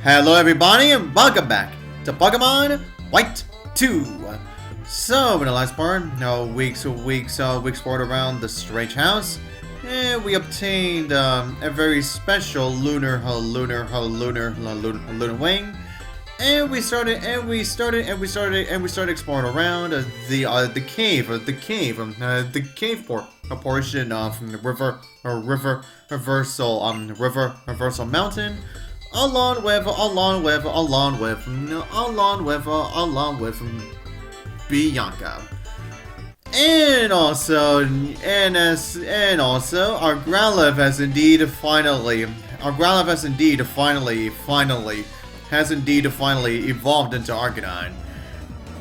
Hello everybody and welcome back to Pokemon White 2. So in the last part, we explored around the strange house, and we obtained a very special lunar wing, and we started exploring around the cave portion of Reversal Mountain. Along with Bianca, and also our Growlithe has indeed finally evolved into Arcanine.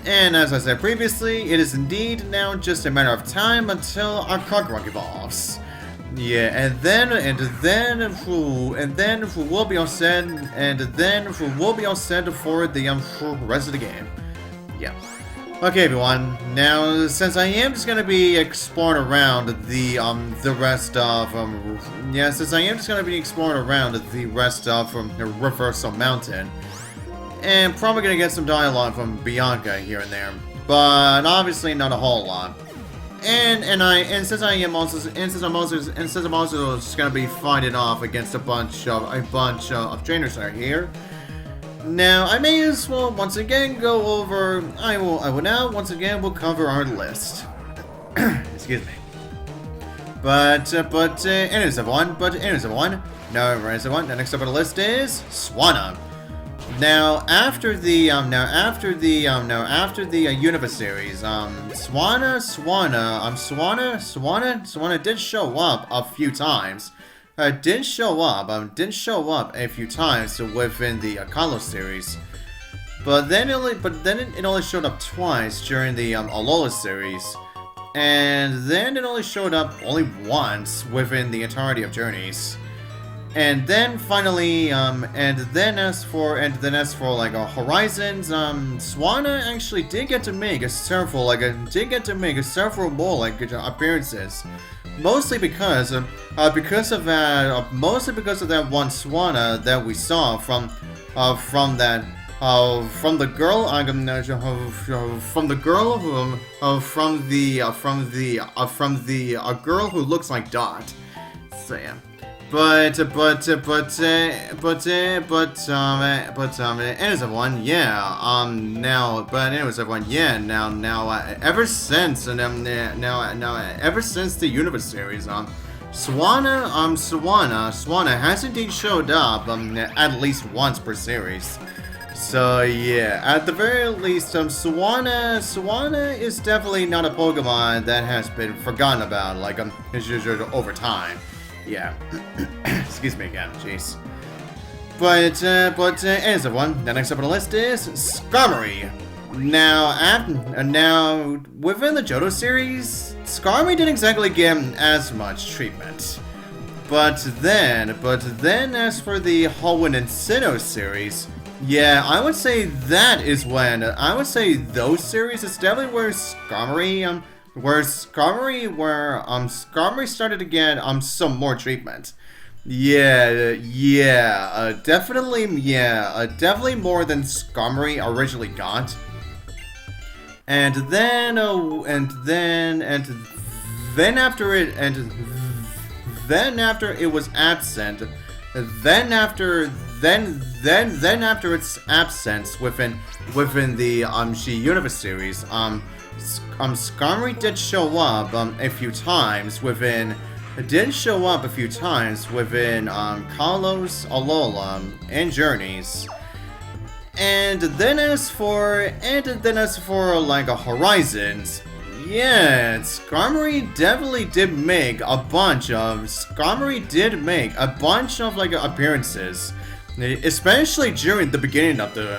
And as I said previously, it is indeed now just a matter of time until our Krokorok evolves. Yeah, and then we'll be all set, for the rest of the game. Yeah. Okay, everyone. Now, since I am just gonna be exploring around the rest of Reversal Mountain, and probably gonna get some dialogue from Bianca here and there, but obviously not a whole lot. And since I'm also just gonna be fighting off against a bunch of trainers that are here. Now I may as well once again go over. I will now once again we'll cover our list. Excuse me. Anyways everyone. The next up on the list is Swanna. Now after the Universe series, Swanna did show up a few times. Didn't show up a few times within the Kalos series. But then it only showed up twice during the Alola series. And then it only showed up only once within the entirety of Journeys. And then finally, as for Horizons, Swanna actually did get to make several more appearances, mostly because of that one Swanna that we saw from a girl who looks like Dot. So yeah. Anyways, everyone, ever since the Universe series, Swanna has indeed showed up, at least once per series. So yeah, at the very least, Swanna is definitely not a Pokemon that has been forgotten about, over time. Yeah. Excuse me again, jeez. Anyways, everyone, the next up on the list is Skarmory. Now, within the Johto series, Skarmory didn't exactly get as much treatment. But then, as for the Hoenn and Sinnoh series, yeah, I would say those series is definitely where Skarmory started to get some more treatment. Definitely more than Skarmory originally got. And then after it was absent, after its absence within the Universe series, Skarmory did show up a few times within Kalos, Alola, and Journeys. And then as for Horizons, yeah, Skarmory definitely did make a bunch of appearances. Especially during the beginning of the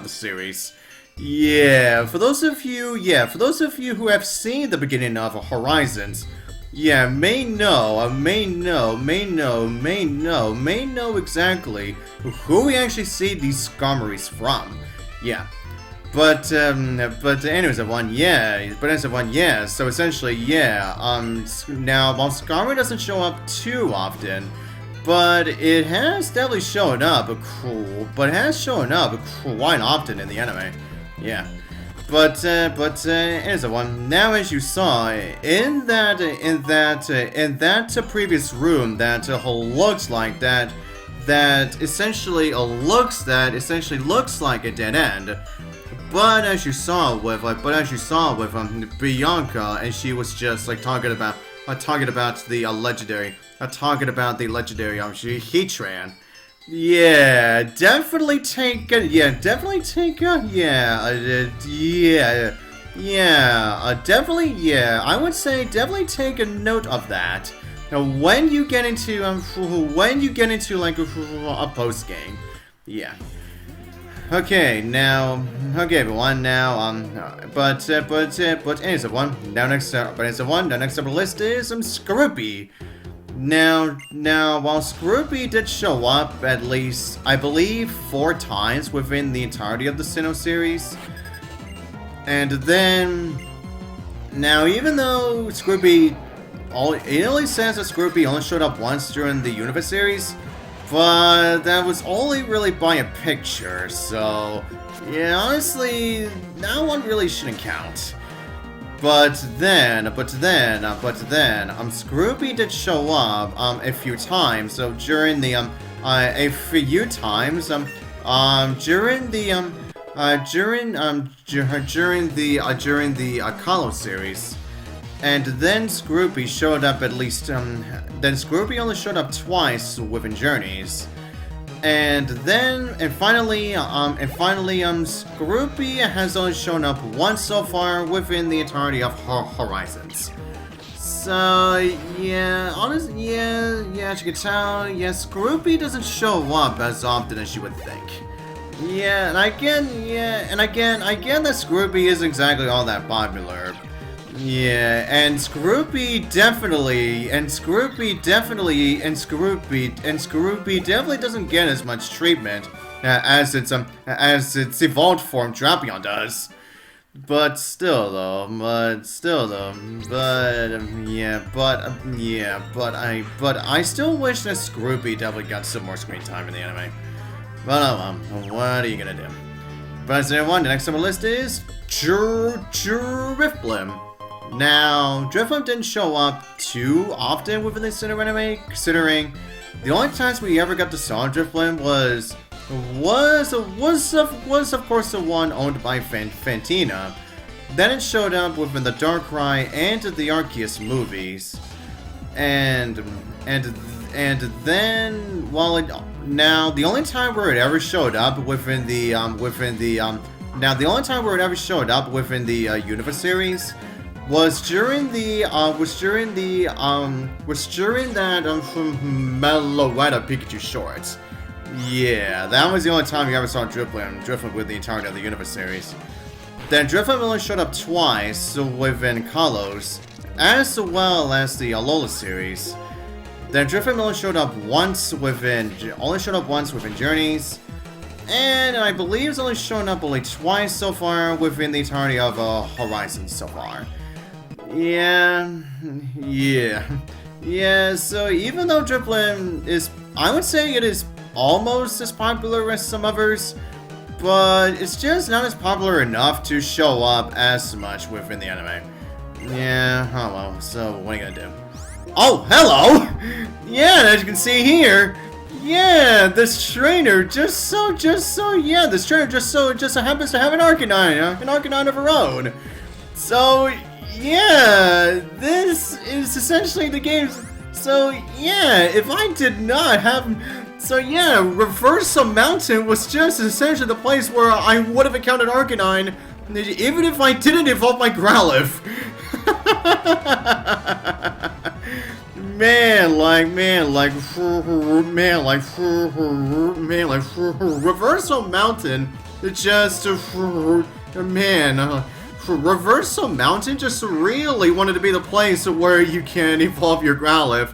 series. Yeah, for those of you who have seen the beginning of Horizons, yeah, may know exactly who we actually see these Skarmorys from. Yeah. But anyways, everyone, yeah. So essentially, yeah. Now, while Skarmory doesn't show up too often, but it has definitely shown up, but it has shown up quite often in the anime. Yeah. But here's the one. Now, as you saw in that previous room, that looks like that essentially looks like a dead end. But as you saw with Bianca, and she was just like talking about the legendary Heatran. Yeah, definitely take a I would say definitely take a note of that. Now, when you get into like a post game, yeah. Okay, everyone. Now, but anyways, everyone. Now next up on the list is Skorupi. Now, while Skorupi did show up at least, I believe, 4 times within the entirety of the Sinnoh series, and then, now, even though Skorupi, it only says that Skorupi only showed up once during the Universe series, but that was only really by a picture, so, yeah, honestly, that one really shouldn't count. But then, Skorupi did show up, a few times, so during the, during the Kalos series. And then Skorupi showed up at least, then Skorupi only showed up twice within Journeys. And finally, Skorupi has only shown up once so far within the entirety of Horizons. So, yeah, honestly, yeah, as you can tell, yeah, Skorupi doesn't show up as often as you would think. Yeah, and again, that Skorupi isn't exactly all that popular. Yeah, and Skorupi definitely doesn't get as much treatment as its evolved form Drapion does. But still though, I still wish that Skorupi definitely got some more screen time in the anime. But what are you gonna do? But everyone, the next on the list is Drifblim. Now, Drifblim didn't show up too often within the Sinnoh anime, considering the only times we ever got to see Drifblim was of course the one owned by Fantina. Then it showed up within the Darkrai and the Arceus movies, and then now the only time where it ever showed up within the Universe series was during that Meloetta Pikachu short. Yeah, that was the only time you ever saw Drifblim with the entirety of the Universe series. Then Drifblim only showed up twice within Kalos, as well as the Alola series. Then Drifblim only showed up once within Journeys, and I believe it's only shown up only twice so far within the entirety of Horizons so far. Yeah, so even though Drifblim is, I would say it is almost as popular as some others, but it's just not as popular enough to show up as much within the anime. Yeah, oh well, so what are you gonna do? Oh, hello! Yeah, as you can see here, yeah, this trainer just so happens to have an Arcanine of her own. So, yeah, this is essentially the game's, so yeah, if I did not have, so yeah, Reversal Mountain was just essentially the place where I would have encountered Arcanine, even if I didn't evolve my Growlithe. Reversal Mountain, Reversal Mountain just really wanted to be the place where you can evolve your Growlithe,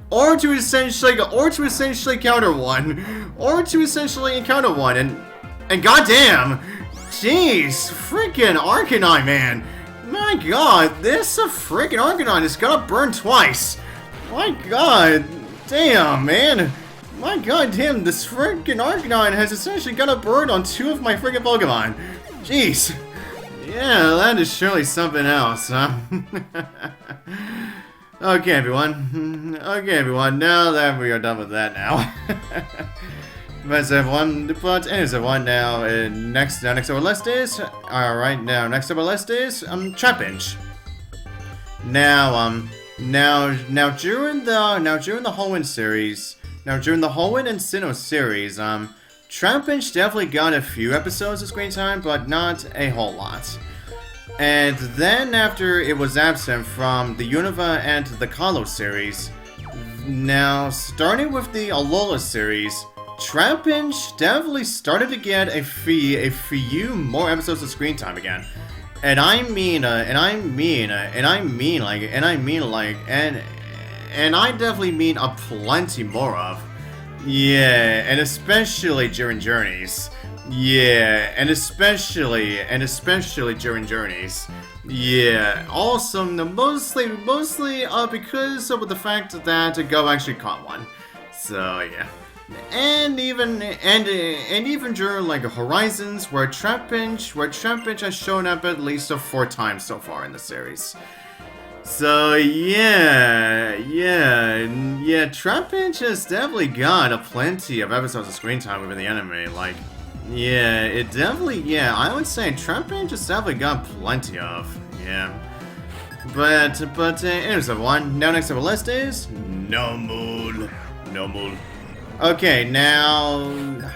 or to essentially encounter one, and goddamn, jeez, freaking Arcanine, man. My god, this freaking Arcanine is gonna burn twice. My god, Damn, man! My god damn, this freaking Arcanine has essentially got a bird on 2 of my freaking Pokemon. Jeez. Yeah, that is surely something else, huh? Okay, everyone. Okay, everyone. Now that we are done with that now. But anyways, everyone, now, next up on our list is, alright, next up on our list is, Trapinch. Now during the Hoenn series, during the Hoenn and Sinnoh series, Trapinch definitely got a few episodes of screen time, but not a whole lot. And then after it was absent from the Unova and the Kalos series, now starting with the Alola series, Trapinch definitely started to get a few more episodes of screen time again. And I definitely mean a plenty more of. Yeah, and especially during journeys. Yeah, and especially during journeys. Yeah, also mostly because of the fact that Go actually caught one. So yeah. And even during like Horizons, where Trapinch has shown up at least 4 times so far in the series. So yeah, Trapinch has definitely got plenty of episodes of screen time within the anime. Like, yeah, it definitely, yeah, I would say Trapinch has definitely got plenty of, yeah. But anyways, everyone, now next on the list is Nomul. Okay, now,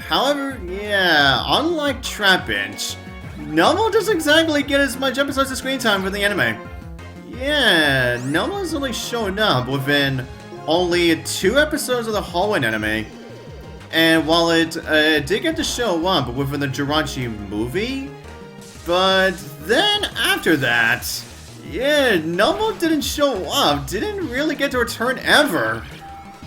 however, yeah, unlike Trapinch, Nomul doesn't exactly get as much episodes of screen time with the anime. Yeah, Nomul's only shown up within only 2 episodes of the Hoenn anime. And while it did get to show up within the Jirachi movie, but then after that, yeah, Nomul didn't show up, didn't really get to return ever.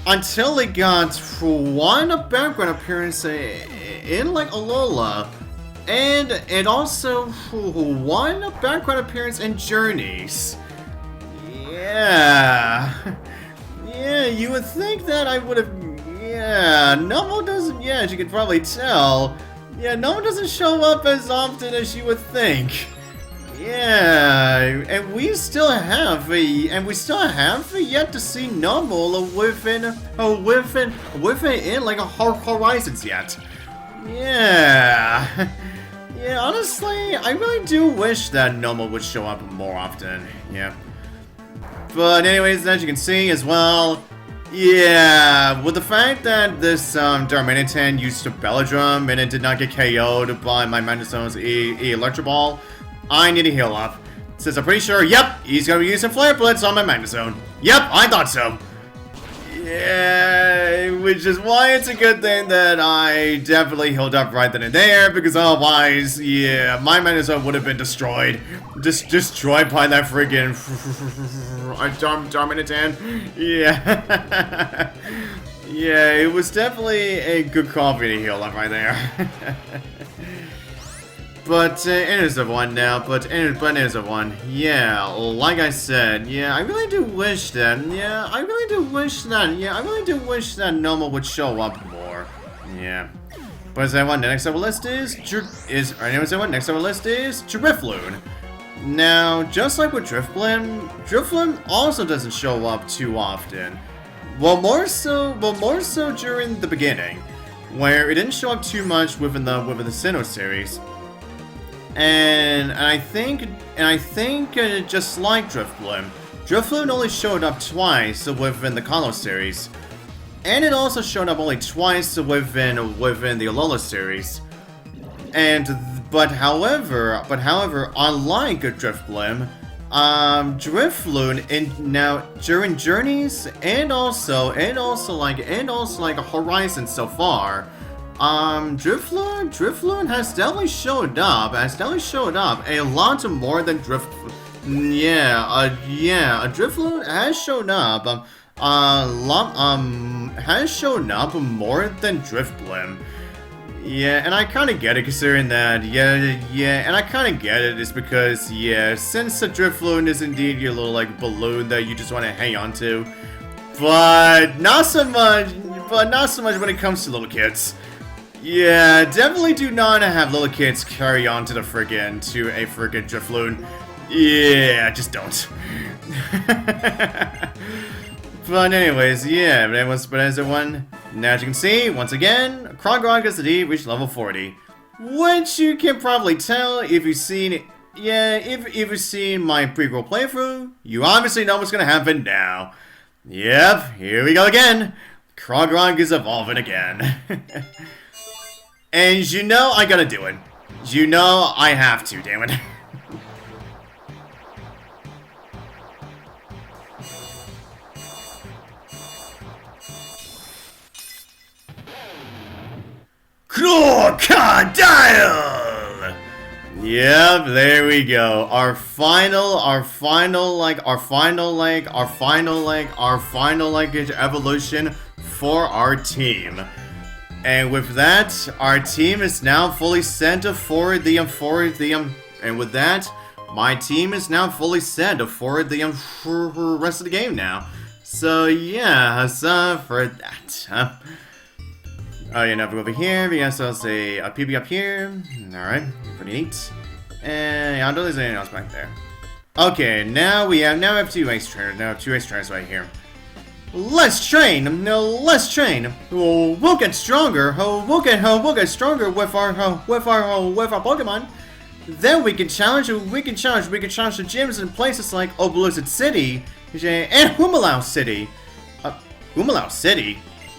Until it got one background appearance in like Alola, and also one background appearance in Journeys. Yeah, yeah, you would think that I would have. Yeah, Nomul doesn't. Yeah, as you can probably tell. Yeah, Nomul doesn't show up as often as you would think. Yeah, and we still have yet to see Nomul within like Horizons yet. Yeah. Yeah, honestly, I really do wish that Nomul would show up more often. Yeah. But anyways, as you can see as well, yeah, with the fact that this Darmanitan used a Belladrum and it did not get KO'd by my Mandazone's Electro Ball, I need to heal up. Since I'm pretty sure, yep, he's gonna be using Flare Blitz on my Manazone. Yep, I thought so. Yeah, which is why it's a good thing that I definitely healed up right then and there, because otherwise, yeah, my Manazone would have been destroyed. Destroyed by that friggin' Darmanitan. Yeah. Yeah, it was definitely a good coffee to heal up right there. But anyways, everyone now. But anyways, everyone. Yeah, like I said, yeah, I really do wish that. Yeah, I really do wish that. Yeah, I really do wish that Nomul would show up more. Yeah. But as everyone, the next on the list is Drifloon. Now, just like with Drifloon also doesn't show up too often. Well, more so during the beginning, where it didn't show up too much within the Sinnoh series. And I think just like Drifloon only showed up twice within the Kalos series, and it also showed up only twice within the Alola series. But however, unlike Drifloon, now during Journeys and also like Horizon so far. Drifloon has definitely showed up a lot more than Drifloon. Drifloon has shown up has shown up more than Drifblim. Yeah, and I kind of get it, considering that, and I kind of get it, is because, yeah, since the Drifloon is indeed your little, like, balloon that you just want to hang on to, but not so much. But not so much when it comes to little kids. Yeah, definitely do not have little kids carry on to a friggin' Drifloon. Yeah, just don't. But anyways, yeah, but as everyone, now as you can see, once again, Krokorok as the D reached level 40. Which you can probably tell if you've seen, if you've seen my prequel playthrough, you obviously know what's gonna happen now. Yep, here we go again. Krokorok is evolving again. And you know I gotta do it. You know I have to, damn it. Krookodile! Yep, there we go. Our final evolution for our team. And with that, our team is now fully set for the and with that, my team is now fully set for the rest of the game now. So yeah, for that. Oh, yeah, now we go over here. We also say a PB up here. Alright, pretty neat. And yeah, I don't think there's anything else back there. Okay, now we have two ace trainers. Now two ace trainers right here. Let's train. No, let's train. We'll get stronger. We'll get stronger with our Pokemon. Then we can challenge the gyms in places like Obelisc City and Humalau City. Humalau City.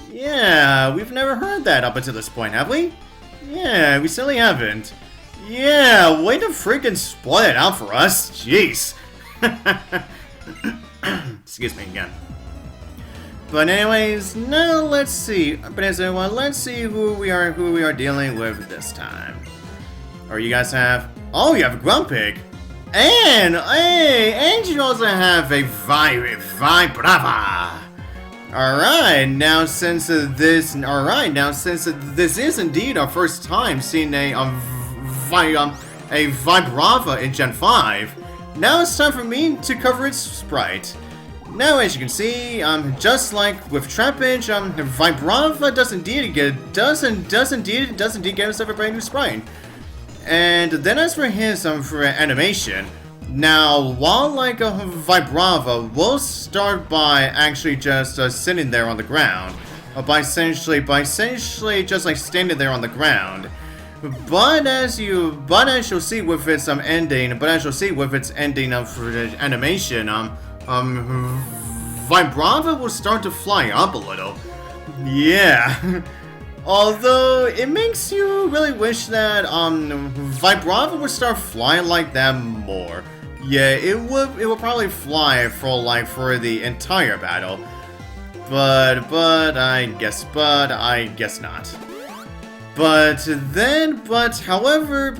Yeah, we've never heard that up until this point, have we? Yeah, we certainly haven't. Yeah, way to freaking spoil it out for us. Jeez. Excuse me again. But anyways, now let's see. Let's see who we are dealing with this time. Or you guys have? Oh, you have Grumpig, and you also have a Vibrava. Alright, now since this is indeed our first time seeing a Vibrava in Gen 5, now it's time for me to cover its sprite. Now, as you can see, just like with Trappage, Vibrava does indeed get us a brand new sprite. And then as for his for animation. Now, while like a Vibrava will start by actually just sitting there on the ground, by essentially just like standing there on the ground. But as you'll see with its ending of animation, Vibrava will start to fly up a little. Yeah. Although it makes you really wish that Vibrava would start flying like that more. Yeah, it would probably fly for the entire battle. But I guess not. However,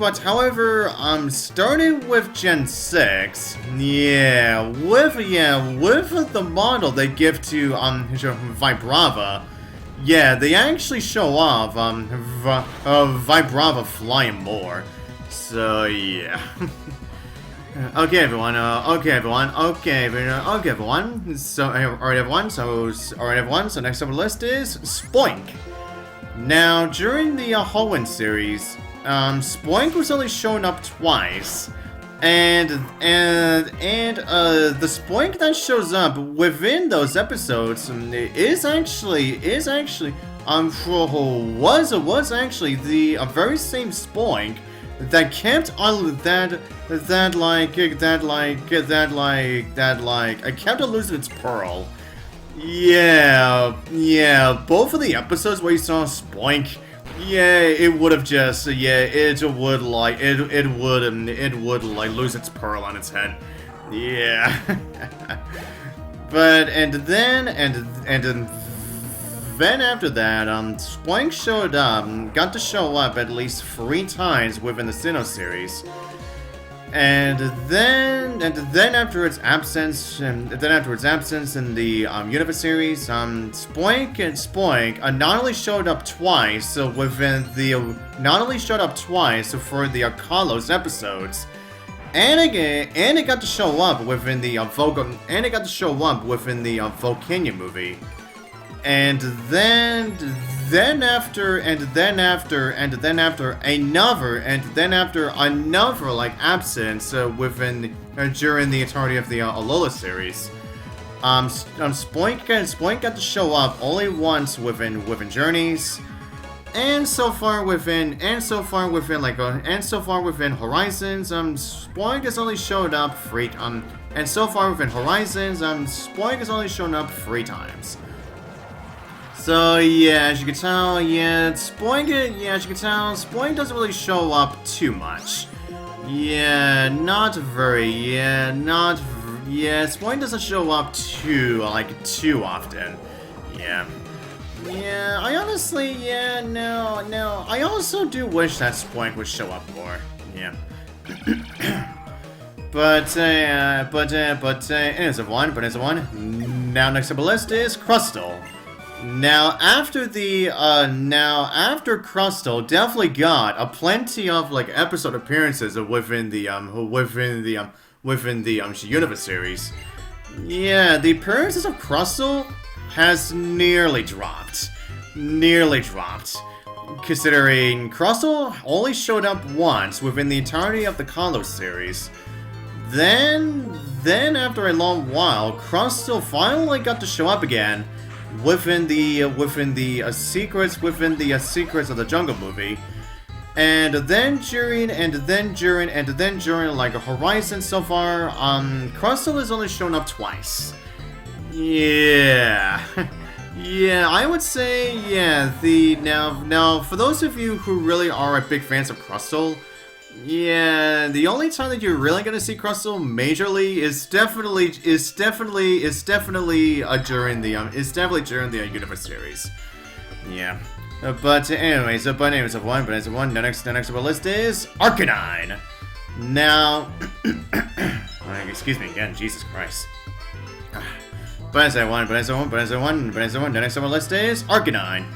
starting with Gen 6, with the model they give to Vibrava, yeah, they actually show off Vibrava flying more. So yeah. Okay, everyone. So, alright, everyone. So next up on the list is Spoink. Now, during the Hoenn series, Spoink was only shown up twice, and the Spoink that shows up within those episodes was actually the very same Spoink that kept on kept on losing its pearl. Yeah, both of the episodes where you saw Spoink, it would lose its pearl on its head. Yeah. But then after that, Spoink got to show up at least 3 times within the Sinnoh series. And then after its absence in the Universe series, Spoink not only showed up twice for the Kalos episodes, and it got to show up within the Volcania movie. And then after another like absence within during the entirety of the Alola series. Spoink got to show up only once within Journeys, and so far within Horizons, Spoink has only showed up Spoink has only shown up 3 times. So yeah, as you can tell, Spoink doesn't really show up too much. Spoink doesn't show up too often. I honestly, I also do wish that Spoink would show up more. But as a one. Now next up on the list is Crustle. Now after Crustle definitely got a plenty of like episode appearances within the Unova series. The appearances of Crustle has nearly dropped. Considering Crustle only showed up once within the entirety of the Kalos series. Then after a long while, Crustle finally got to show up again within the secrets of the Jungle movie. And then during like a Horizon so far, Crustle has only shown up twice. I would say, now for those of you who really are big fans of Crustle, the only time that you're really gonna see Crustle majorly is definitely during the Unova series. But anyways, the next on the list is Arcanine. Now, excuse me again, Jesus Christ. The next on the list is Arcanine.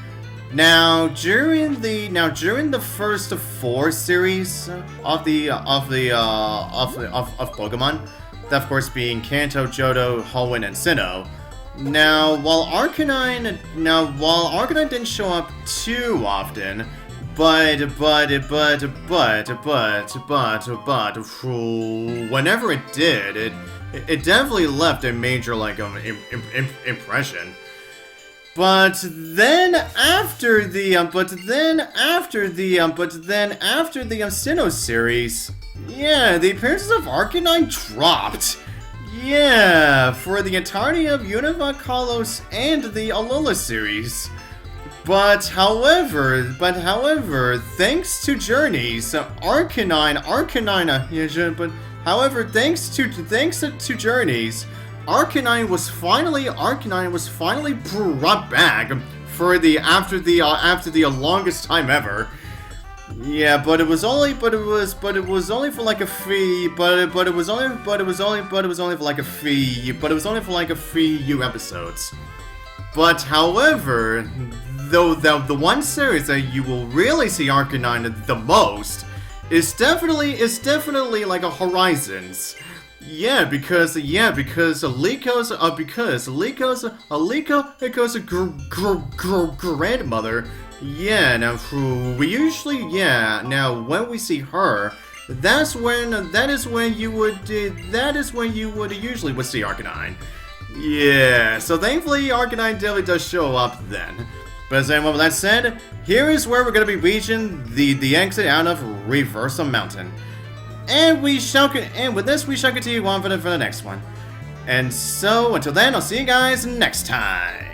Now, during the first 4 series of Pokemon, that of course being Kanto, Johto, Hoenn, and Sinnoh. Now, while Arcanine didn't show up too often, but whenever it did, it definitely left a major impression. But then after the Sinnoh series, the appearances of Arcanine dropped. For the entirety of Unova, Kalos, and the Alola series. But however, thanks to Journeys, thanks to Journeys, Arcanine was finally brought back after the longest time ever. But it was only for like a few episodes. But however, though the one series that you will really see Arcanine the most is definitely like a Horizons. Because Aliko's grandmother. Now we usually now when we see her, that is when you would usually see Arcanine. So thankfully Arcanine definitely does show up then. But as with that said, here is where we're gonna be reaching the exit out of Reversal Mountain. And with this we shall continue on for the next one. And so until then, I'll see you guys next time.